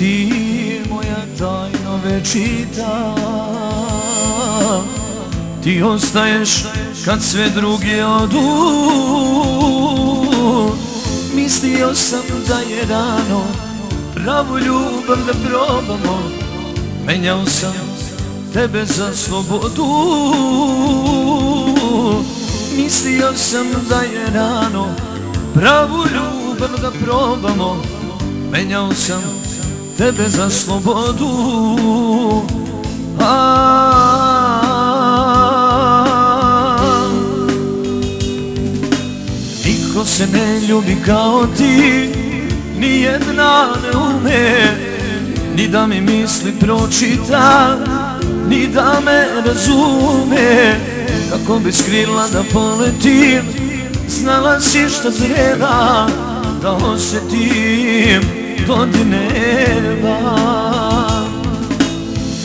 Ti moja tajno večita, ti ostaješ kad sve drugi odu. Mislio sam da je rano pravu ljubav da probamo, menjao sam tebe za slobodu. Mislio sam da je rano pravu ljubav da probamo, menjao sam tebe za slobodu. Niko se ne ljubi kao ti, nijedna ne ume ni da mi misli pročita, ni da me razume. Kako bi skrila da poletim, znala si šta treba da osjetim dodir neba.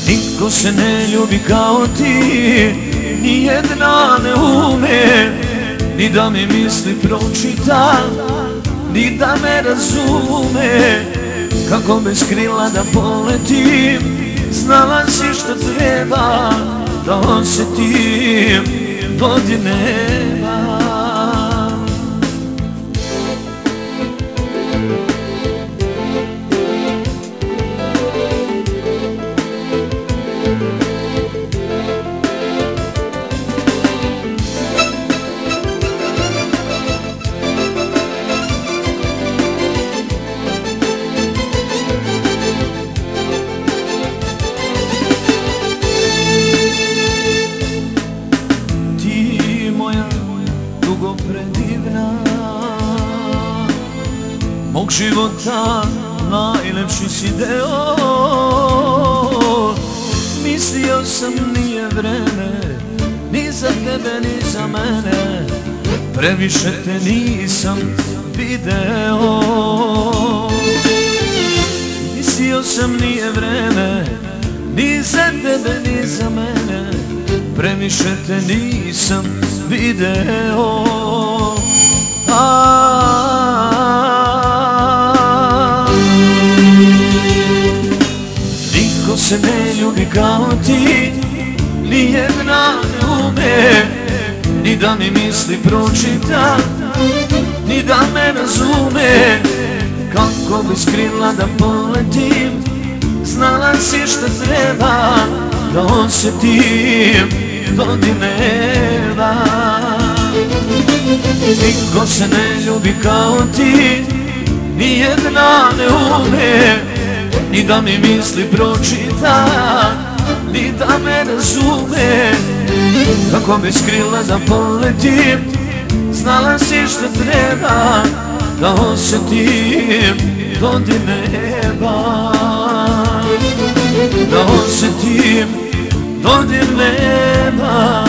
Niko se ne ljubi kao ti, nijedna ne ume ni da mi misli pročita, ni da me razume. Kako bi skrila da poletim, znala si šta treba da osjetim dodir neba. Predivna, mog života najlepši si deo. Mislio sam nije vreme ni za tebe ni za mene, previše te nisam video. Mislio sam nije vreme ni za tebe ni za mene, previše te nisam video. Niko se ne ljubi kao ti, nijedna ne ume ni da mi misli pročita, ni da me razume. Kako bi skrila da poletim, znala si šta treba da osjetim dodir neba. Niko se ne ljubi kao ti, nijedna ne ume ni da mi misli pročita, ni da me razume. Kako bi skrila da poletim, znala si šta treba da osjetim dodir neba. Da osjetim dodir neba.